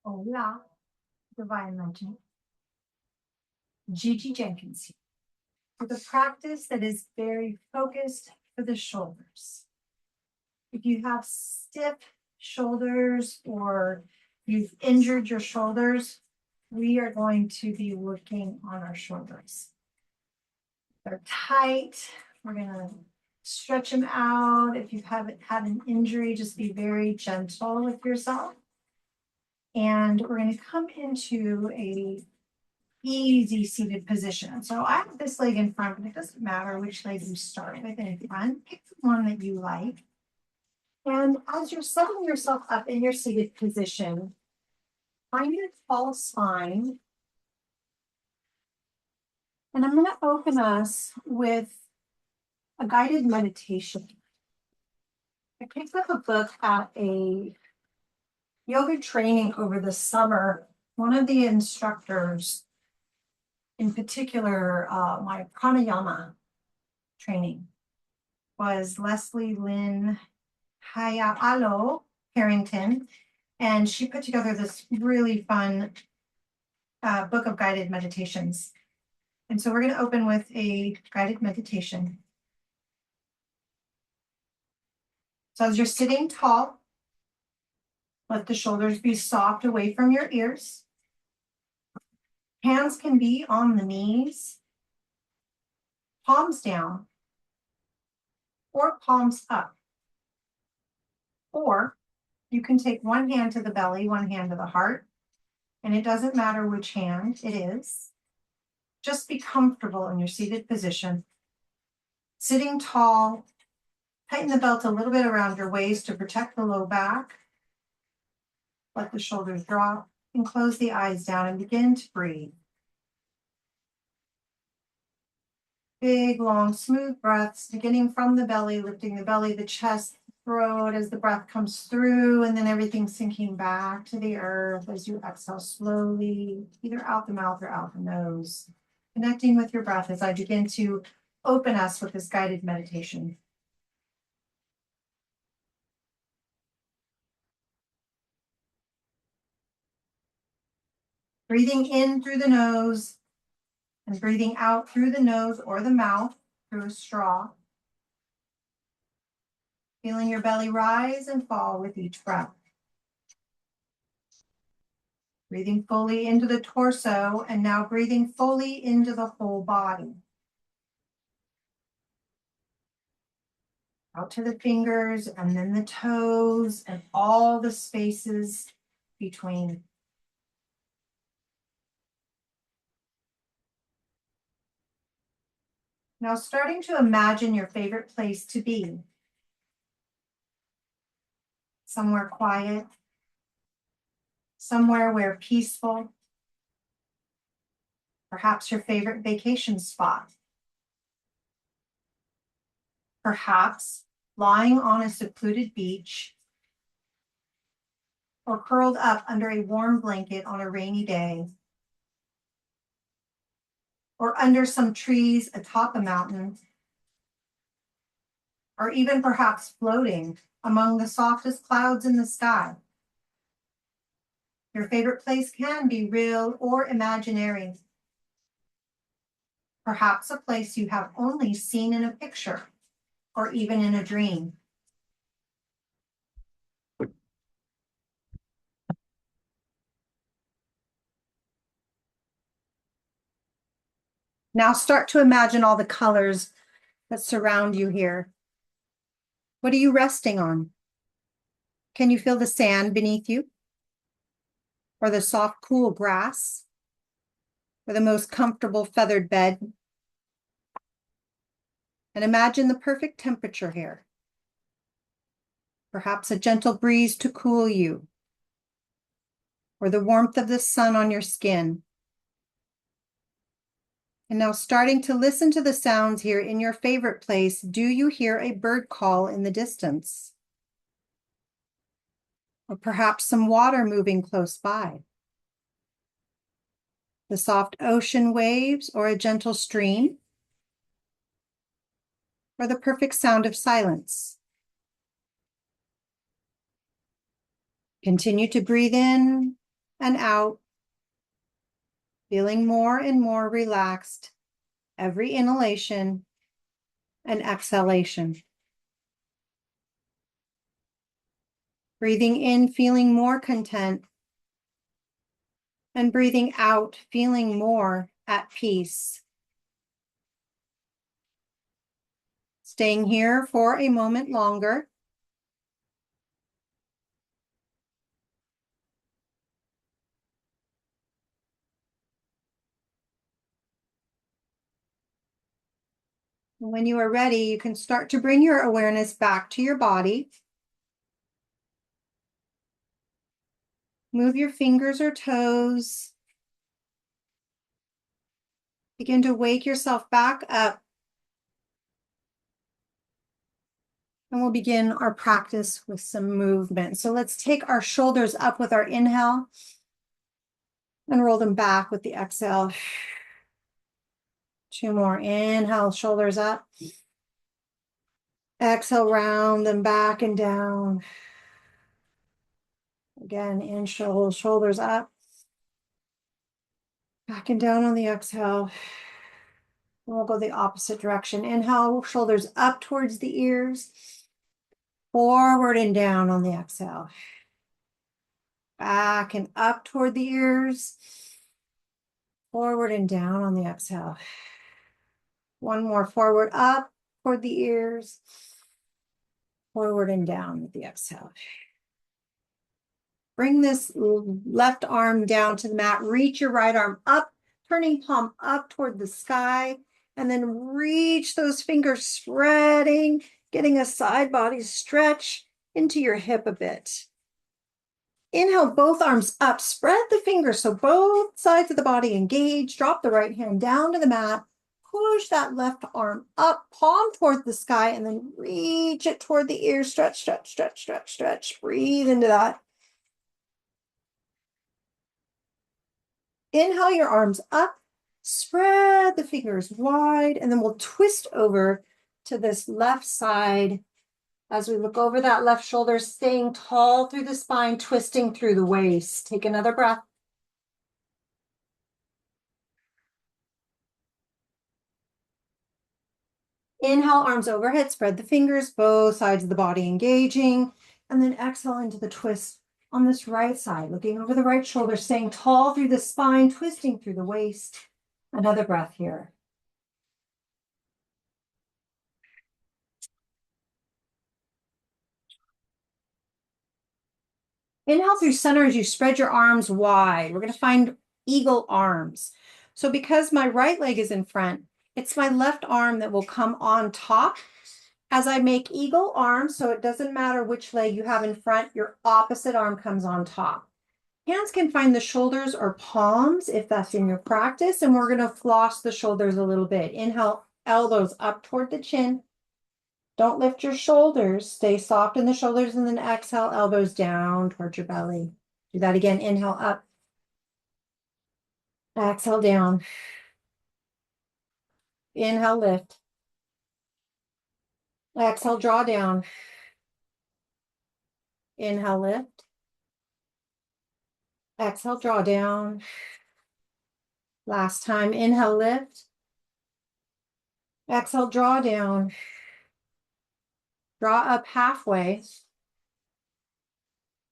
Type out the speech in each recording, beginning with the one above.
Hola, Divine Legend. Gigi Jenkins here with a practice that is very focused for the shoulders. If you have stiff shoulders or you've injured your shoulders, we are going to be working on our shoulders. They're tight. We're going to stretch them out. If you haven't had an injury, just be very gentle with yourself. And we're going to come into a easy seated position. So I have this leg in front, but it doesn't matter which leg you start with in front. Pick the one that you like. And as you're setting yourself up in your seated position, find your tall spine. And I'm going to open us with a guided meditation. I picked up a book at a yoga training over the summer. One of the instructors, in particular, my pranayama training, was Leslie Lynn Hayalo Harrington, and she put together this really fun book of guided meditations. And so we're going to open with a guided meditation. So as you're sitting tall, let the shoulders be soft away from your ears. Hands can be on the knees, palms down, or palms up. Or you can take one hand to the belly, one hand to the heart, and it doesn't matter which hand it is. Just be comfortable in your seated position. Sitting tall, tighten the belt a little bit around your waist to protect the low back. Let the shoulders drop and close the eyes down and begin to breathe. Big, long, smooth breaths, beginning from the belly, lifting the belly, the chest, throat as the breath comes through, and then everything sinking back to the earth as you exhale slowly, either out the mouth or out the nose. Connecting with your breath as I begin to open us with this guided meditation. Breathing in through the nose and breathing out through the nose or the mouth through a straw. Feeling your belly rise and fall with each breath. Breathing fully into the torso and now breathing fully into the whole body. Out to the fingers and then the toes and all the spaces between. Now starting to imagine your favorite place to be. Somewhere quiet, somewhere where peaceful, perhaps your favorite vacation spot. Perhaps lying on a secluded beach or curled up under a warm blanket on a rainy day, or under some trees atop a mountain, or even perhaps floating among the softest clouds in the sky. Your favorite place can be real or imaginary. Perhaps a place you have only seen in a picture or even in a dream. Now start to imagine all the colors that surround you here. What are you resting on? Can you feel the sand beneath you? Or the soft, cool grass? Or the most comfortable feathered bed? And imagine the perfect temperature here. Perhaps a gentle breeze to cool you, or the warmth of the sun on your skin. And now starting to listen to the sounds here in your favorite place. Do you hear a bird call in the distance? Or perhaps some water moving close by? The soft ocean waves or a gentle stream? Or the perfect sound of silence? Continue to breathe in and out, feeling more and more relaxed every inhalation and exhalation. Breathing in, feeling more content, and breathing out, feeling more at peace. Staying here for a moment longer. When you are ready, you can start to bring your awareness back to your body. Move your fingers or toes. Begin to wake yourself back up. And we'll begin our practice with some movement. So let's take our shoulders up with our inhale and roll them back with the exhale. 2 more. Inhale, shoulders up. Exhale, round them back and down. Again, inhale, shoulders up. Back and down on the exhale. And we'll go the opposite direction. Inhale, shoulders up towards the ears. Forward and down on the exhale. Back and up toward the ears. Forward and down on the exhale. One more, forward, up toward the ears. Forward and down with the exhale. Bring this left arm down to the mat. Reach your right arm up, turning palm up toward the sky. And then reach those fingers, spreading, getting a side body stretch into your hip a bit. Inhale, both arms up, spread the fingers so both sides of the body engage. Drop the right hand down to the mat. Push that left arm up, palm toward the sky, and then reach it toward the ear. Stretch, stretch, stretch, stretch, stretch. Breathe into that. Inhale your arms up, spread the fingers wide, and then we'll twist over to this left side as we look over that left shoulder, staying tall through the spine, twisting through the waist. Take another breath. Inhale, arms overhead, spread the fingers, both sides of the body engaging, and then exhale into the twist on this right side, looking over the right shoulder, staying tall through the spine, twisting through the waist. Another breath here. Inhale through center as you spread your arms wide. We're going to find eagle arms. So because my right leg is in front, it's my left arm that will come on top as I make eagle arms. So it doesn't matter which leg you have in front, your opposite arm comes on top. Hands can find the shoulders or palms if that's in your practice. And we're going to floss the shoulders a little bit. Inhale, elbows up toward the chin. Don't lift your shoulders. Stay soft in the shoulders, and then exhale, elbows down towards your belly. Do that again. Inhale up. Exhale down. Inhale, lift. Exhale, draw down. Inhale, lift. Exhale, draw down. Last time. Inhale, lift. Exhale, draw down. Draw up halfway.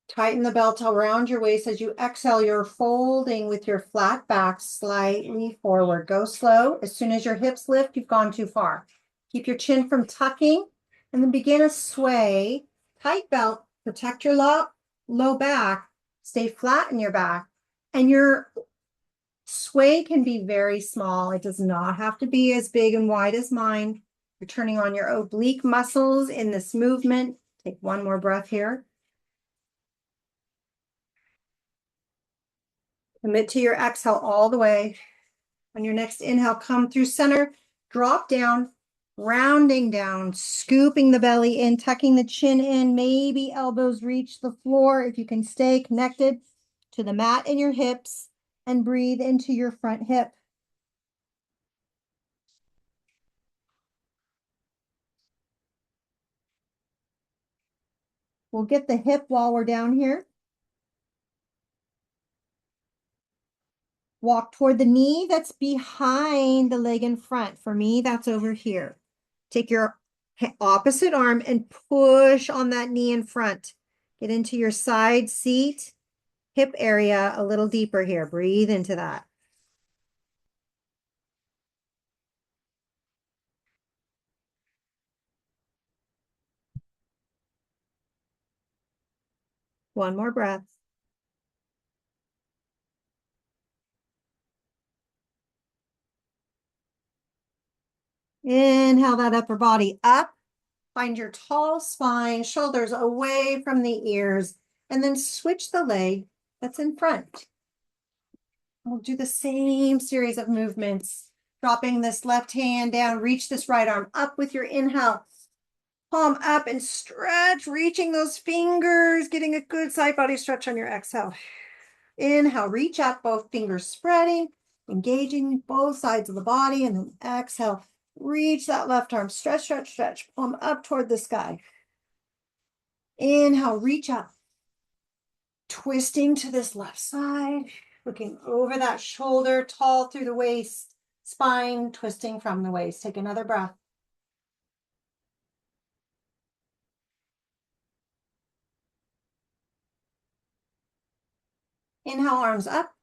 Tighten the belt around your waist. As you exhale, you're folding with your flat back slightly forward. Go slow. As soon as your hips lift, you've gone too far. Keep your chin from tucking, and then begin a sway. Tight belt. Protect your low back. Stay flat in your back. And your sway can be very small. It does not have to be as big and wide as mine. You're turning on your oblique muscles in this movement. Take one more breath here. Commit to your exhale all the way. On your next inhale, come through center, drop down, rounding down, scooping the belly in, tucking the chin in, maybe elbows reach the floor. If you can stay connected to the mat in your hips and breathe into your front hip. We'll get the hip while we're down here. Walk toward the knee that's behind the leg in front. For me, that's over here. Take your opposite arm and push on that knee in front. Get into your side seat, hip area a little deeper here. Breathe into that. One more breath. Inhale that upper body up. Find your tall spine, shoulders away from the ears, and then switch the leg that's in front. We'll do the same series of movements. Dropping this left hand down, reach this right arm up with your inhale. Palm up and stretch, reaching those fingers, getting a good side body stretch on your exhale. Inhale, reach up, both fingers spreading, engaging both sides of the body, and then exhale, reach that left arm, stretch, stretch, stretch, palm up toward the sky. Inhale, reach up, twisting to this left side, looking over that shoulder, tall through the waist, spine twisting from the waist. Take another breath. Inhale, arms up.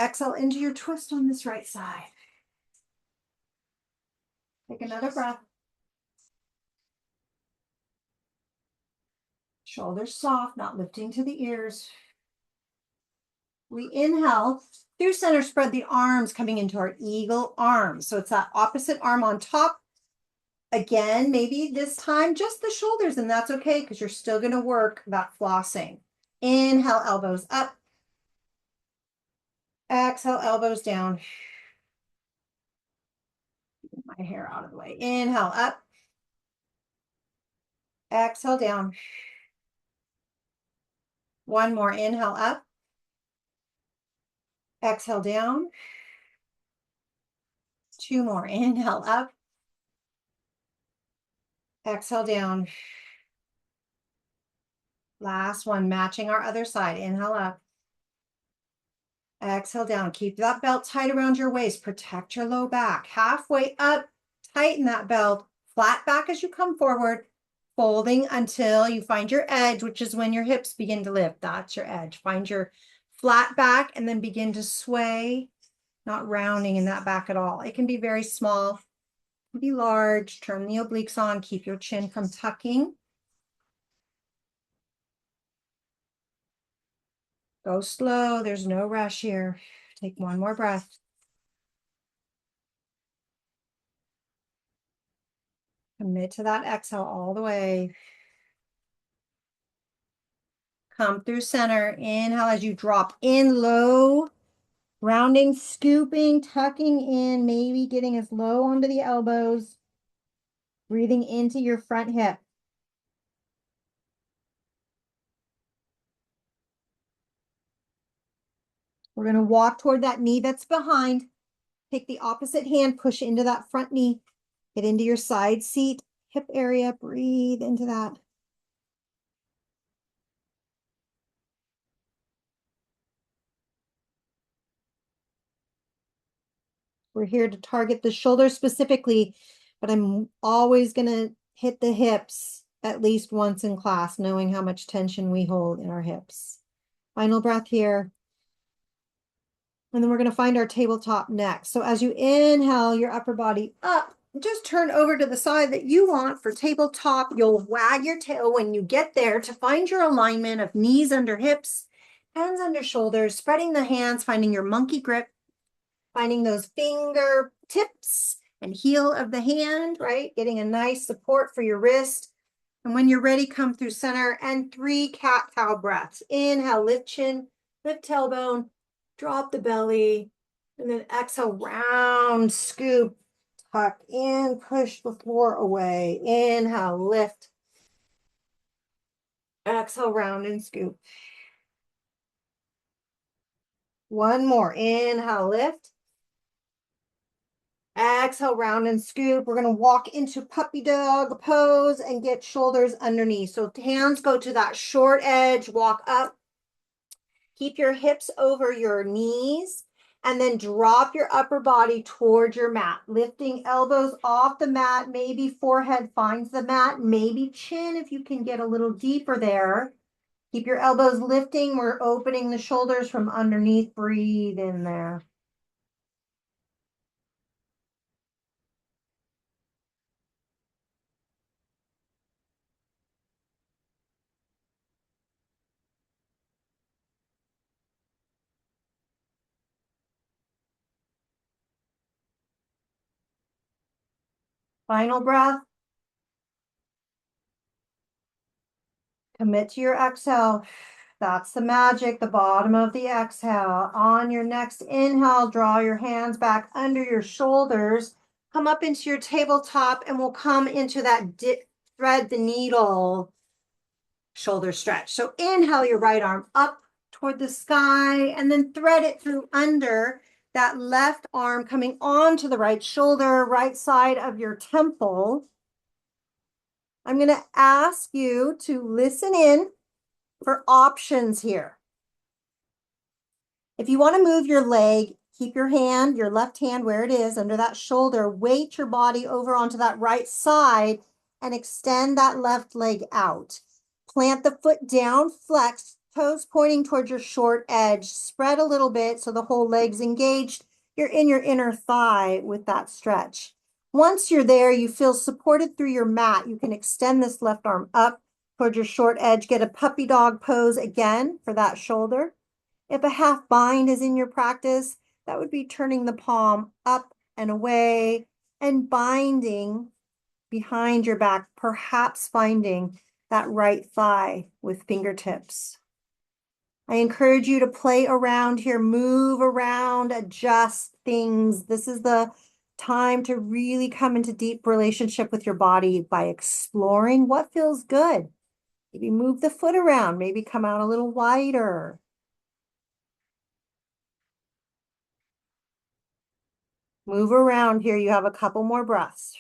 Exhale into your twist on this right side. Take another breath. Shoulders soft, not lifting to the ears. We inhale through center, spread the arms coming into our eagle arms. So it's that opposite arm on top. Again, maybe this time just the shoulders, and that's okay because you're still going to work that flossing. Inhale, elbows up. Exhale, elbows down. Get my hair out of the way. Inhale, up. Exhale, down. One more. Inhale, up. Exhale, down. Two more. Inhale, up. Exhale, down. Last one, matching our other side. Inhale, up. Exhale, down. Keep that belt tight around your waist. Protect your low back. Halfway up, tighten that belt. Flat back as you come forward, folding until you find your edge, which is when your hips begin to lift. That's your edge. Find your flat back and then begin to sway, not rounding in that back at all. It can be very small, it can be large. Turn the obliques on. Keep your chin from tucking. Go slow. There's no rush here. Take one more breath. Commit to that exhale all the way. Come through center. Inhale as you drop in low. Rounding, scooping, tucking in, maybe getting as low onto the elbows. Breathing into your front hip. We're going to walk toward that knee that's behind. Take the opposite hand, push into that front knee. Get into your side seat, hip area. Breathe into that. We're here to target the shoulders specifically, but I'm always going to hit the hips at least once in class, knowing how much tension we hold in our hips. Final breath here. And then we're going to find our tabletop next. So as you inhale your upper body up, just turn over to the side that you want for tabletop. You'll wag your tail when you get there to find your alignment of knees under hips, hands under shoulders, spreading the hands, finding your monkey grip, finding those finger tips and heel of the hand, right? Getting a nice support for your wrist. And when you're ready, come through center and 3 cat-cow breaths. Inhale, lift chin, lift tailbone, drop the belly, and then exhale, round, scoop, tuck in, push the floor away. Inhale, lift. Exhale, round and scoop. One more. Inhale, lift. Exhale, round and scoop. We're going to walk into puppy dog pose and get shoulders underneath. So hands go to that short edge, walk up. Keep your hips over your knees and then drop your upper body towards your mat, lifting elbows off the mat. Maybe forehead finds the mat, maybe chin if you can get a little deeper there. Keep your elbows lifting. We're opening the shoulders from underneath. Breathe in there. Final breath. Commit to your exhale. That's the magic, the bottom of the exhale. On your next inhale, draw your hands back under your shoulders. Come up into your tabletop and we'll come into that thread the needle shoulder stretch. So inhale your right arm up toward the sky and then thread it through under that left arm coming onto the right shoulder, right side of your temple. I'm going to ask you to listen in for options here. If you want to move your leg, keep your hand, your left hand where it is under that shoulder, weight your body over onto that right side and extend that left leg out. Plant the foot down, flex, toes pointing towards your short edge, spread a little bit so the whole leg's engaged. You're in your inner thigh with that stretch. Once you're there, you feel supported through your mat. You can extend this left arm up towards your short edge, get a puppy dog pose again for that shoulder. If a half bind is in your practice, that would be turning the palm up and away and binding behind your back, perhaps finding that right thigh with fingertips. I encourage you to play around here, move around, adjust things. This is the time to really come into deep relationship with your body by exploring what feels good. Maybe move the foot around, maybe come out a little wider. Move around here. You have a couple more breaths.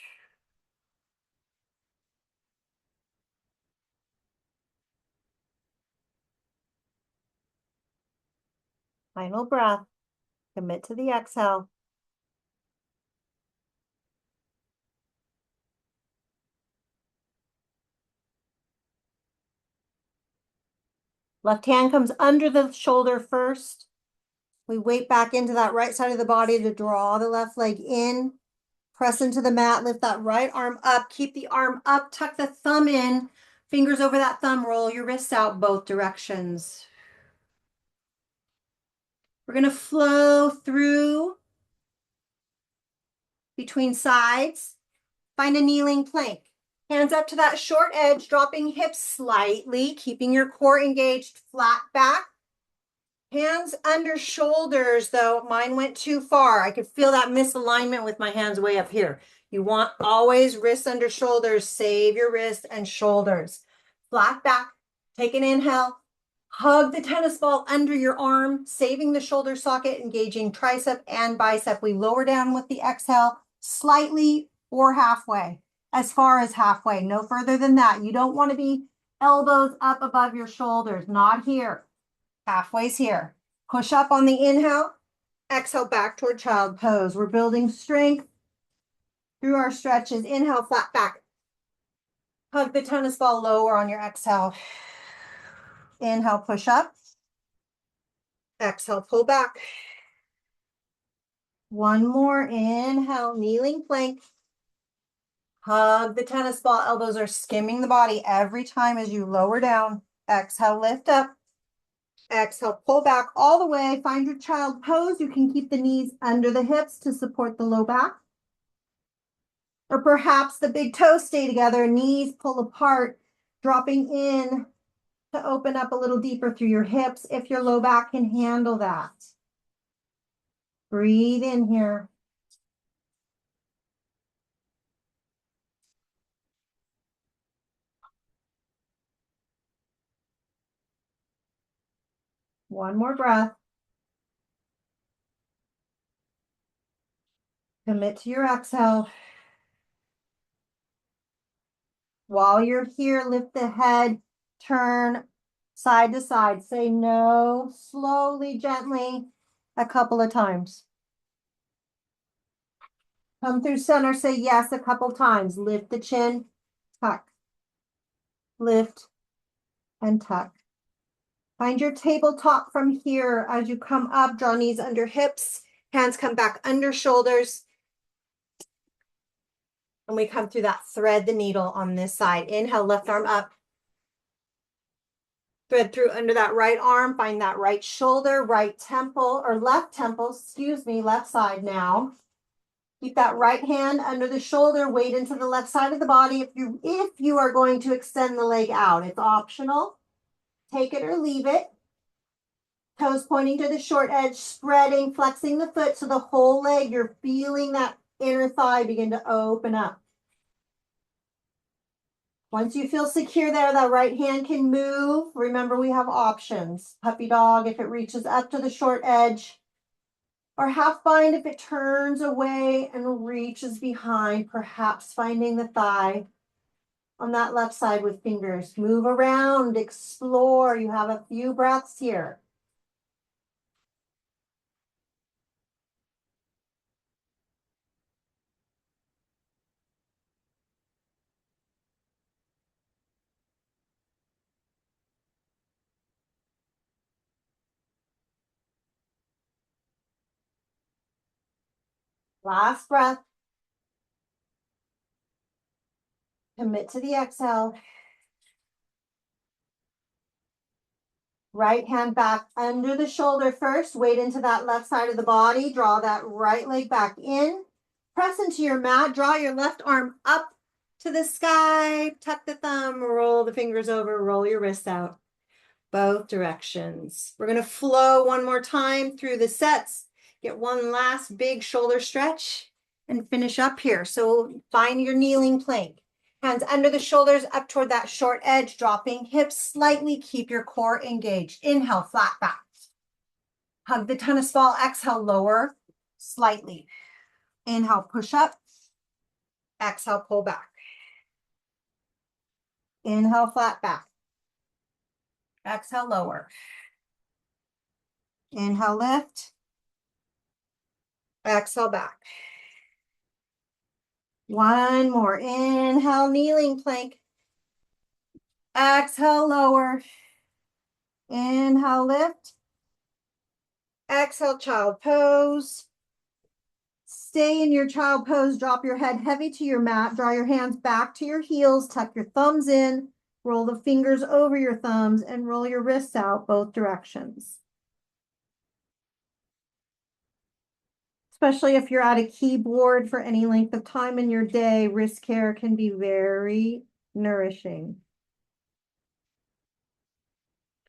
Final breath. Commit to the exhale. Left hand comes under the shoulder first. We weight back into that right side of the body to draw the left leg in. Press into the mat, lift that right arm up, keep the arm up, tuck the thumb in, fingers over that thumb, roll your wrists out both directions. We're going to flow through between sides. Find a kneeling plank. Hands up to that short edge, dropping hips slightly, keeping your core engaged, flat back. Hands under shoulders, though mine went too far. I could feel that misalignment with my hands way up here. You want always wrists under shoulders. Save your wrists and shoulders. Flat back. Take an inhale. Hug the tennis ball under your arm, saving the shoulder socket, engaging tricep and bicep. We lower down with the exhale slightly or halfway, as far as halfway, no further than that. You don't want to be elbows up above your shoulders, not here. Halfway's here. Push up on the inhale, exhale back toward child pose. We're building strength through our stretches. Inhale, flat back. Hug the tennis ball lower on your exhale. Inhale, push up. Exhale, pull back. One more. Inhale, kneeling plank. Hug the tennis ball. Elbows are skimming the body every time as you lower down. Exhale, lift up. Exhale, pull back all the way. Find your child pose. You can keep the knees under the hips to support the low back. Or perhaps the big toes stay together, knees pull apart, dropping in to open up a little deeper through your hips if your low back can handle that. Breathe in here. One more breath. Commit to your exhale. While you're here, lift the head, turn Side to side, say no, slowly, gently, a couple of times. Come through center, say yes a couple times. Lift the chin, tuck, lift, and tuck. Find your tabletop from here as you come up, draw knees under hips, hands come back under shoulders. And we come through that thread the needle on this side. Inhale, left arm up. Thread through under that right arm, find that right shoulder, right temple, or left temple, excuse me, left side now. Keep that right hand under the shoulder, weight into the left side of the body. If you are going to extend the leg out, it's optional. Take it or leave it. Toes pointing to the short edge, spreading, flexing the foot so the whole leg, you're feeling that inner thigh begin to open up. Once you feel secure there, that right hand can move. Remember, we have options. Puppy dog if it reaches up to the short edge, or half bind if it turns away and reaches behind, perhaps finding the thigh on that left side with fingers. Move around, explore. You have a few breaths here. Last breath. Commit to the exhale. Right hand back under the shoulder first. Weight into that left side of the body. Draw that right leg back in. Press into your mat. Draw your left arm up to the sky. Tuck the thumb. Roll the fingers over. Roll your wrists out. Both directions. We're going to flow one more time through the sets. Get one last big shoulder stretch and finish up here. So find your kneeling plank. Hands under the shoulders, up toward that short edge, dropping hips slightly. Keep your core engaged. Inhale, flat back. Hug the tennis ball. Exhale, lower slightly. Inhale, push up. Exhale, pull back. Inhale, flat back. Exhale, lower. Inhale, lift. Exhale, back. One more. Inhale, kneeling plank. Exhale, lower. Inhale, lift. Exhale, child pose. Stay in your child pose. Drop your head heavy to your mat. Draw your hands back to your heels. Tuck your thumbs in. Roll the fingers over your thumbs and roll your wrists out both directions. Especially if you're at a keyboard for any length of time in your day, wrist care can be very nourishing.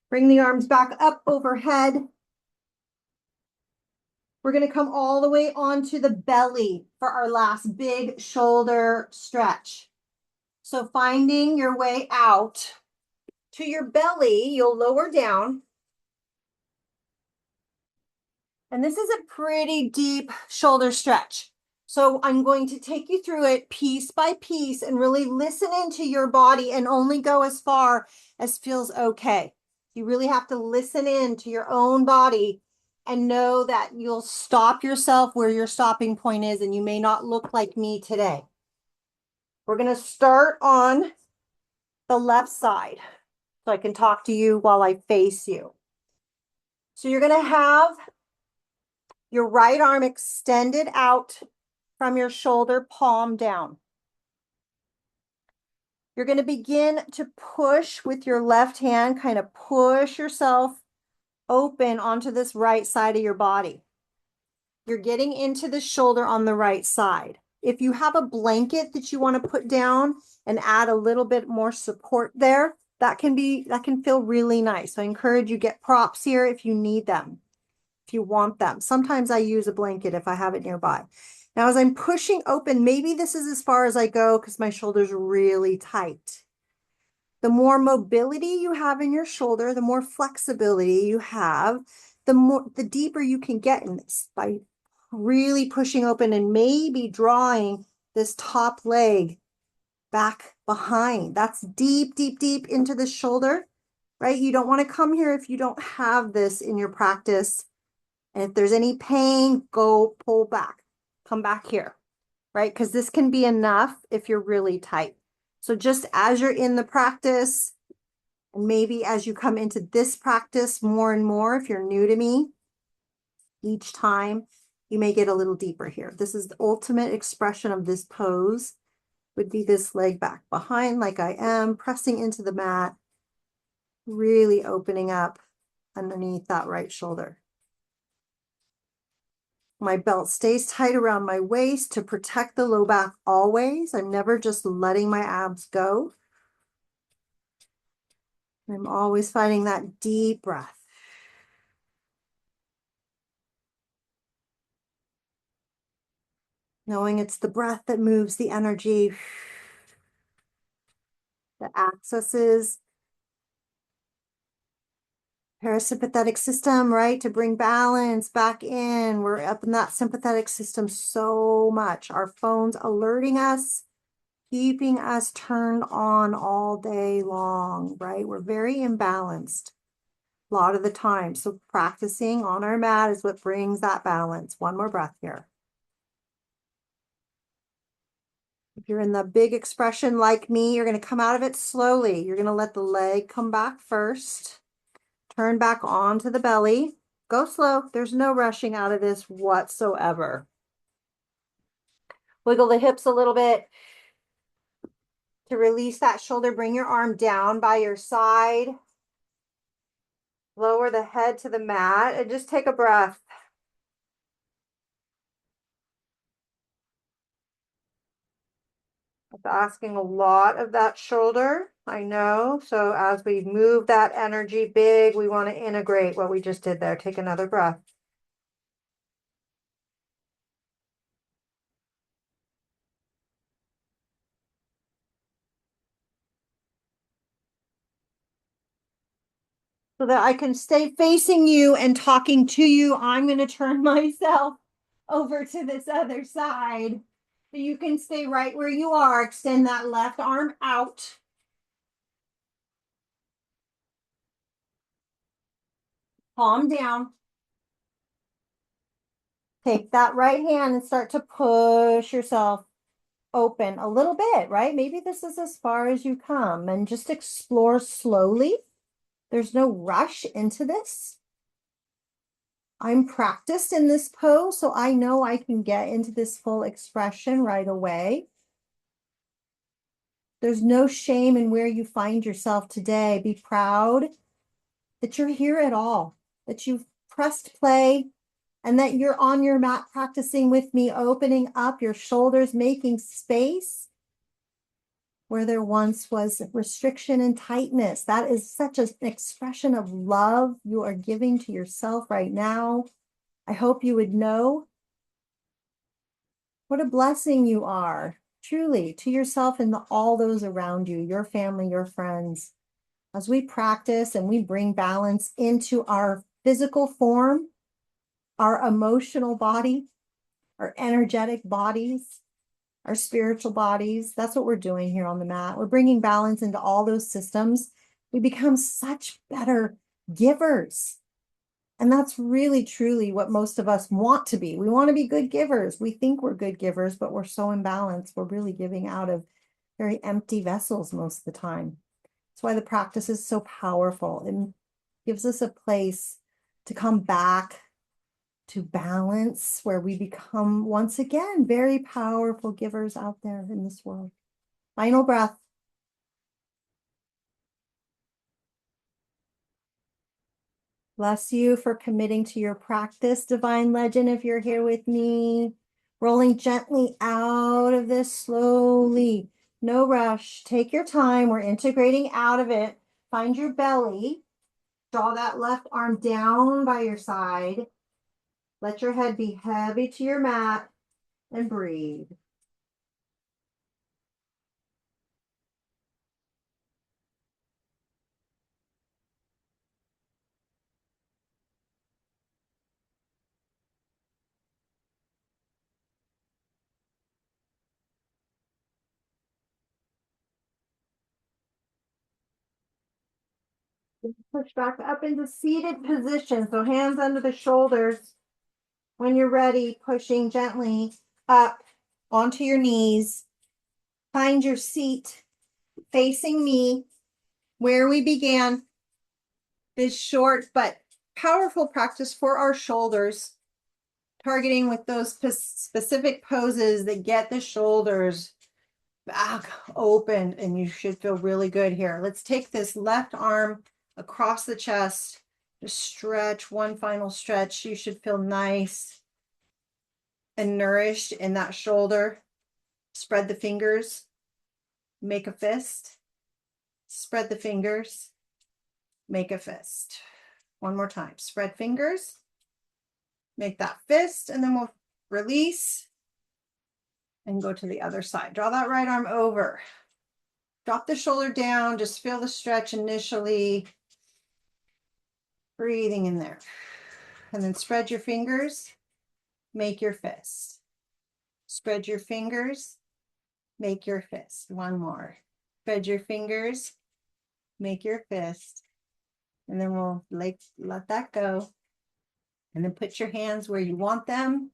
Bring the arms back up overhead. We're going to come all the way onto the belly for our last big shoulder stretch. So finding your way out to your belly, you'll lower down. And this is a pretty deep shoulder stretch. So I'm going to take you through it piece by piece and really listen into your body and only go as far as feels okay. You really have to listen in to your own body and know that you'll stop yourself where your stopping point is, and you may not look like me today. We're going to start on the left side so I can talk to you while I face you. So you're going to have your right arm extended out from your shoulder, palm down. You're going to begin to push with your left hand, kind of push yourself open onto this right side of your body. You're getting into the shoulder on the right side. If you have a blanket that you want to put down and add a little bit more support there, that can feel really nice. So I encourage you get props here if you need them, if you want them. Sometimes I use a blanket if I have it nearby. Now, as I'm pushing open, maybe this is as far as I go because my shoulder's really tight. The more mobility you have in your shoulder, the more flexibility you have, the deeper you can get in this by really pushing open and maybe drawing this top leg back behind. That's deep, deep, deep into the shoulder. right? You don't want to come here if you don't have this in your practice. And if there's any pain, go pull back, come back here, right? Because this can be enough if you're really tight. So just as you're in the practice, and maybe as you come into this practice more and more, if you're new to me, each time you may get a little deeper here. This is the ultimate expression of this pose, would be this leg back behind like I am, pressing into the mat, really opening up underneath that right shoulder. My belt stays tight around my waist to protect the low back always. I'm never just letting my abs go. I'm always finding that deep breath. Knowing it's the breath that moves the energy, that accesses parasympathetic system, right? To bring balance back in. We're up in that sympathetic system so much. Our phones alerting us, keeping us turned on all day long, right? We're very imbalanced a lot of the time. So practicing on our mat is what brings that balance. One more breath here. If you're in the big expression like me, you're going to come out of it slowly. You're going to let the leg come back first. Turn back onto the belly. Go slow. There's no rushing out of this whatsoever. Wiggle the hips a little bit to release that shoulder. Bring your arm down by your side. Lower the head to the mat and just take a breath. It's asking a lot of that shoulder, I know. So as we move that energy big, we want to integrate what we just did there. Take another breath. So that I can stay facing you and talking to you, I'm going to turn myself over to this other side. So you can stay right where you are. Extend that left arm out. Palm down. Take that right hand and start to push yourself open a little bit, right? Maybe this is as far as you come, and just explore slowly. There's no rush into this. I'm practiced in this pose, so I know I can get into this full expression right away. There's no shame in where you find yourself today. Be proud that you're here at all, that you've pressed play, and that you're on your mat practicing with me, opening up your shoulders, making space where there once was restriction and tightness. That is such an expression of love you are giving to yourself right now. I hope you would know what a blessing you are, truly, to yourself and all those around you, your family, your friends. As we practice and we bring balance into our physical form, our emotional body, our energetic bodies, our spiritual bodies. That's what we're doing here on the mat. We're bringing balance into all those systems. We become such better givers. And that's really, truly what most of us want to be. We want to be good givers. We think we're good givers, but we're so imbalanced. We're really giving out of very empty vessels most of the time. That's why the practice is so powerful and gives us a place to come back to balance, where we become once again very powerful givers out there in this world. Final breath. Bless you for committing to your practice, Divine Legend, if you're here with me. Rolling gently out of this slowly. No rush. Take your time. We're integrating out of it. Find your belly. Draw that left arm down by your side. Let your head be heavy to your mat and breathe. Push back up into seated position. So hands under the shoulders. When you're ready, pushing gently up onto your knees. Find your seat facing me where we began this short but powerful practice for our shoulders, targeting with those specific poses that get the shoulders back open, and you should feel really good here. Let's take this left arm across the chest, just stretch, one final stretch. You should feel nice and nourished in that shoulder. Spread the fingers, make a fist, spread the fingers, make a fist. One more time, spread fingers, make that fist, and then we'll release and go to the other side. Draw that right arm over. Drop the shoulder down, just feel the stretch initially. Breathing in there. And then spread your fingers, make your fist. Spread your fingers, make your fist. One more. Spread your fingers, make your fist. And then we'll let that go. And then put your hands where you want them.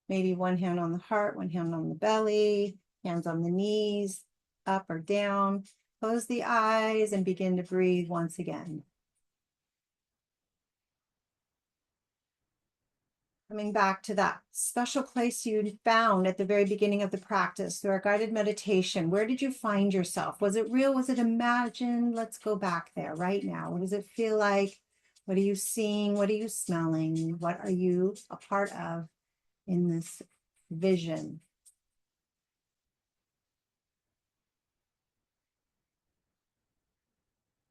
Maybe one hand on the heart, one hand on the belly, hands on the knees, up or down. Close the eyes and begin to breathe once again. Coming back to that special place you found at the very beginning of the practice through our guided meditation. Where did you find yourself? Was it real? Was it imagined? Let's go back there right now. What does it feel like? What are you seeing? What are you smelling? What are you a part of in this vision?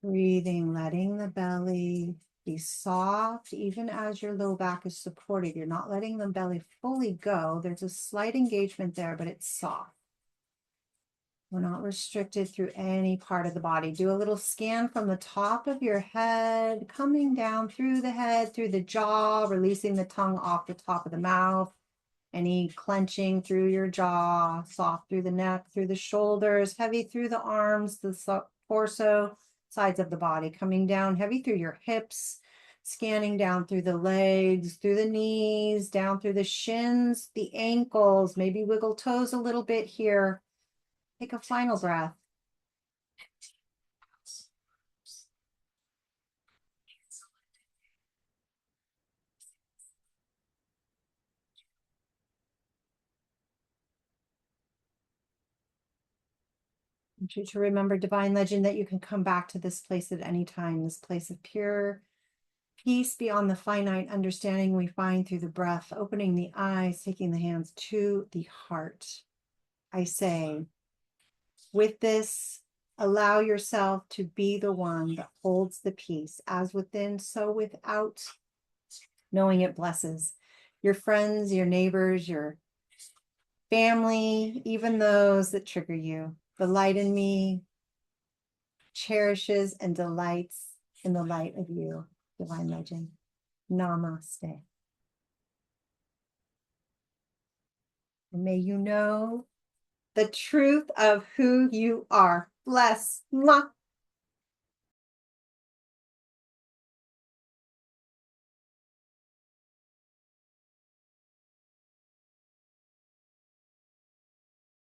Breathing, letting the belly be soft, even as your low back is supported. You're not letting the belly fully go. There's a slight engagement there, but it's soft. We're not restricted through any part of the body. Do a little scan from the top of your head, coming down through the head, through the jaw, releasing the tongue off the top of the mouth. Any clenching through your jaw, soft through the neck, through the shoulders, heavy through the arms, the torso, sides of the body, coming down heavy through your hips, scanning down through the legs, through the knees, down through the shins, the ankles, maybe wiggle toes a little bit here. Take a final breath. I want you to remember, divine legend, that you can come back to this place at any time, this place of pure peace beyond the finite understanding we find through the breath, opening the eyes, taking the hands to the heart. I say, with this, allow yourself to be the one that holds the peace, as within, so without, knowing it blesses your friends, your neighbors, your family, even those that trigger you. The light in me cherishes and delights in the light of you, divine legend. Namaste. And may you know the truth of who you are. Bless. Mwah.